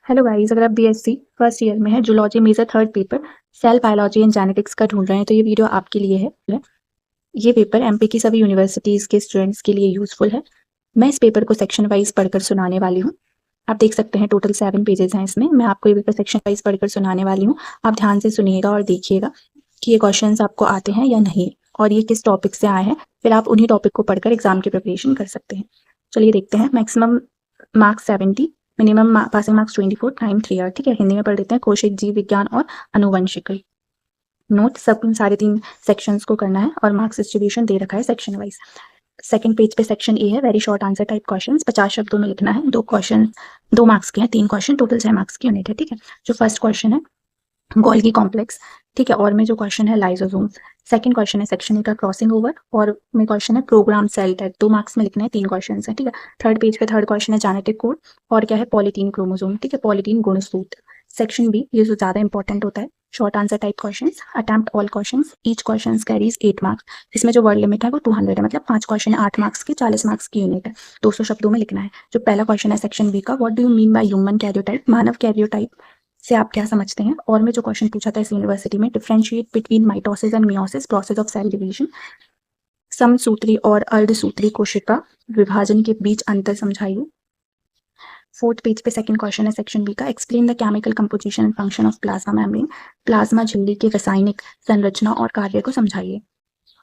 Hello guys, अगर आप BSc first year में है, zoology major third paper cell biology and genetics का ढूंढ रहे हैं तो ये वीडियो आपके लिए है। ये पेपर एमपी की सभी यूनिवर्सिटीज़ के स्टूडेंट्स के लिए यूजफुल है। मैं इस पेपर को सेक्शन वाइज पढ़कर सुनाने वाली हूँ। आप देख सकते हैं टोटल 7 पेजेस हैं इसमें। मैं आपको ये पेपर सेक्शन वाइज पढ़कर सुनाने वाली हूँ। आप ध्यान से सुनिएगा और देखिएगा कि ये क्वेश्चंस आपको आते हैं या नहीं और ये किस टॉपिक से आए हैं। फिर आप उन्हीं टॉपिक को पढ़कर एग्जाम की प्रिपरेशन कर सकते हैं। चलिए देखते हैं। Maximum marks 70, minimum passing marks 24, time 3 hour. ठीक है, हिंदी में पढ़ लेते हैं। कोशिक जीव विज्ञान और अनुवंशिकी। नोट सब सारे 3 सेक्शंस को करना है और मार्क्स डिस्ट्रीब्यूशन दे रखा है सेक्शन वाइज। सेकंड पेज पे सेक्शन ए है, very short answer type questions, 50 शब्दों में लिखना है। 2 क्वेश्चन 2 मार्क्स के हैं, 3 क्वेश्चन, टोटल 6 मार्क्स की यूनिट है। ठीक है, जो फर्स्ट क्वेश्चन है गोल्गी कॉम्प्लेक्स। ठीक है, और में जो क्वेश्चन है लाइसोसोम। सेकंड क्वेश्चन है सेक्शन ए का क्रॉसिंग ओवर और में क्वेश्चन है प्रोग्राम सेल टाइप। 2 मार्क्स में लिखना है, 3 क्वेश्चन है। ठीक है, थर्ड पेज पे थर्ड क्वेश्चन है जेनेटिक कोड और क्या है पॉलीटीन क्रोमोसोम। ठीक है, पॉलीटीन गुणसूत्र। सेक्शन बी, ये जो ज्यादा इंपॉर्टेंट होता है, short answer type questions, attempt all questions, each question carries 8 marks. इसमें जो वर्ड लिमिट है वो 200 है, मतलब 5 क्वेश्चन है 8 मार्क्स के, 40 मार्क्स की यूनिट है। 200 शब्दों में लिखना है। जो पहला क्वेश्चन है सेक्शन बी का, what do you mean by human karyotype, Manav karyotype से आप क्या समझते हैं। और में जो क्वेश्चन पूछा था इस यूनिवर्सिटी में, differentiate between mitosis and meiosis, process of cell division. समसूत्री और अर्धसूत्री कोशिका विभाजन के बीच अंतर समझाइए। फोर्थ पेज पे सेकंड क्वेश्चन है सेक्शन बी का, explain the chemical composition and function of plasma membrane, plasma झिल्ली की रासायनिक संरचना और कार्य को समझाइए।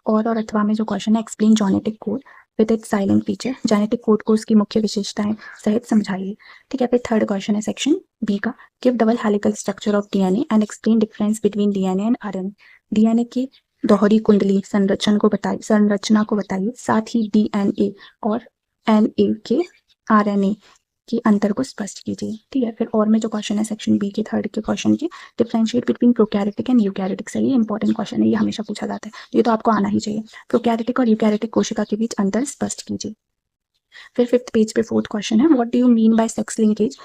और अथवा में जो क्वेश्चन है, explain genetic code with its silent feature, genetic code को उसकी मुख्य विशेषताएं सहित समझाइए। ठीक है, फिर थर्ड क्वेश्चन है सेक्शन बी का, give double helical structure of DNA and explain difference between DNA and RNA. DNA की दोहरी कुंडली संरचना को बताइए, साथ ही डीएनए और एनए के आरएनए के अंतर को स्पष्ट कीजिए। ठीक है, फिर और में जो क्वेश्चन है सेक्शन बी के थर्ड के क्वेश्चन की, differentiate between prokaryotic and eukaryotic cell. ये इंपॉर्टेंट क्वेश्चन है, ये हमेशा पूछा जाता है, ये तो आपको आना ही चाहिए। प्रोकैरियोटिक और यूकैरियोटिक कोशिका के बीच अंतर स्पष्ट कीजिए। फिर फिफ्थ पेज पे फोर्थ क्वेश्चन है, what do you mean by sex linkage,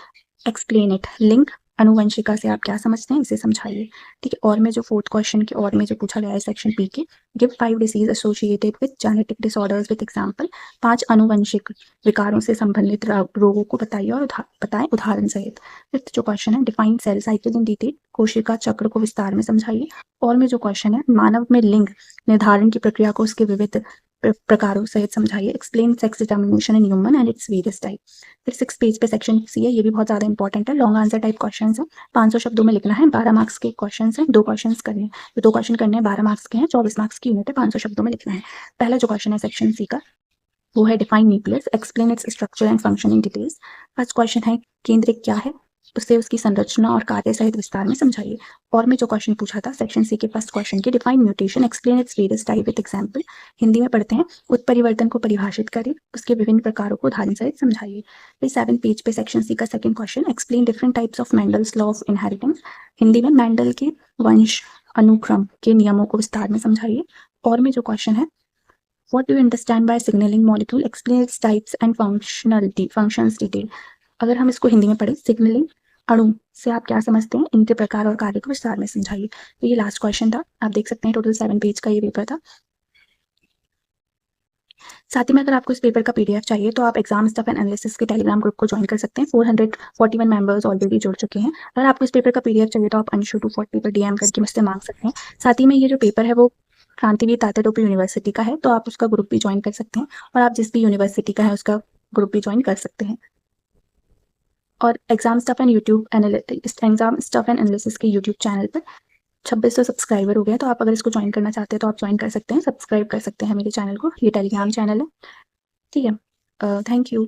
explain it. Link अनुवंशिका से आप क्या समझते हैं, इसे समझाइए। ठीक है, और में जो फोर्थ क्वेश्चन के और में जो पूछा गया है सेक्शन बी के, give 5 disease associated with genetic disorders with example. 5 अनुवंशिक विकारों से संबंधित रोगों को बताइए और बताएं उदाहरण सहित। फिफ्थ जो क्वेश्चन है, define cell cycle in detail, कोशिका चक्र को विस्तार में समझाइए। और में जो क्वेश्चन है, मानव में लिंग निर्धारण की प्रक्रिया को उसके विविध प्रकारों सहित समझाइए। Explain sex determination in human and its various type. फिर 6 पेज पे सेक्शन सी है, ये भी बहुत ज्यादा इंपॉर्टेंट है, लॉन्ग आंसर टाइप क्वेश्चन है, 500 शब्दों में लिखना है। 12 मार्क्स के क्वेश्चन है, 2 क्वेश्चन करने हैं। तो 2 क्वेश्चन करने हैं, 12 मार्क्स के हैं, 24 मार्क्स की यूनिट है, 500 शब्दों में लिखना है। पहला जो क्वेश्चन है सेक्शन सी का, वो है define nucleus, explain its structure and function in details. First question है केंद्रक क्या है, उससे उसकी संरचना और कार्य सहित विस्तार में समझाइए। और में जो क्वेश्चन पूछा था सेक्शन सी के फर्स्ट क्वेश्चन के, define mutation, explain its various type with example. Hindi में पढ़ते हैं, उत्परिवर्तन को परिभाषित करें, उसके विभिन्न प्रकारों को उदाहरण सहित समझाइए। फिर 7 पेज पे सेक्शन सी का second question, explain different types of Mendel's law of inheritance. Hindi में मेंडल के वंश अनुक्रम के नियमों को विस्तार में समझाइए। और में जो क्वेश्चन है, what do you understand by signaling molecule, explain its types and functions detail। अगर हम इसको हिंदी में पढ़े, सिग्नलिंग अणु से आप क्या समझते हैं, इनके प्रकार और कार्य को विस्तार में समझाइए। तो ये लास्ट क्वेश्चन था। आप देख सकते हैं टोटल 7 पेज का ये पेपर था। साथ ही में अगर आपको इस पेपर का पीडीएफ चाहिए तो आप एग्जाम स्टफ एंड एनालिसिस के टेलीग्राम ग्रुप को ज्वाइन कर सकते हैं। 441 मेंबर्स ऑलरेडी जुड़ चुके हैं। अगर आपको इस पेपर का पीडीएफ चाहिए तो आप अंशु 240 पर डीएम करके मुझसे मांग सकते हैं। साथ ही में ये जो पेपर है वो क्रांतिवीर तात्या टोपे यूनिवर्सिटी का है, तो आप उसका ग्रुप भी ज्वाइन कर सकते हैं और आप जिस भी यूनिवर्सिटी का है उसका ग्रुप भी ज्वाइन कर सकते हैं। और एग्जाम स्टफ एंड एनालिसिस के यूट्यूब चैनल पर 2600 सब्सक्राइबर हो गया, तो आप अगर इसको ज्वाइन करना चाहते हैं तो आप ज्वाइन कर सकते हैं, सब्सक्राइब कर सकते हैं मेरे चैनल को। ये टेलीग्राम चैनल है। ठीक है, थैंक यू।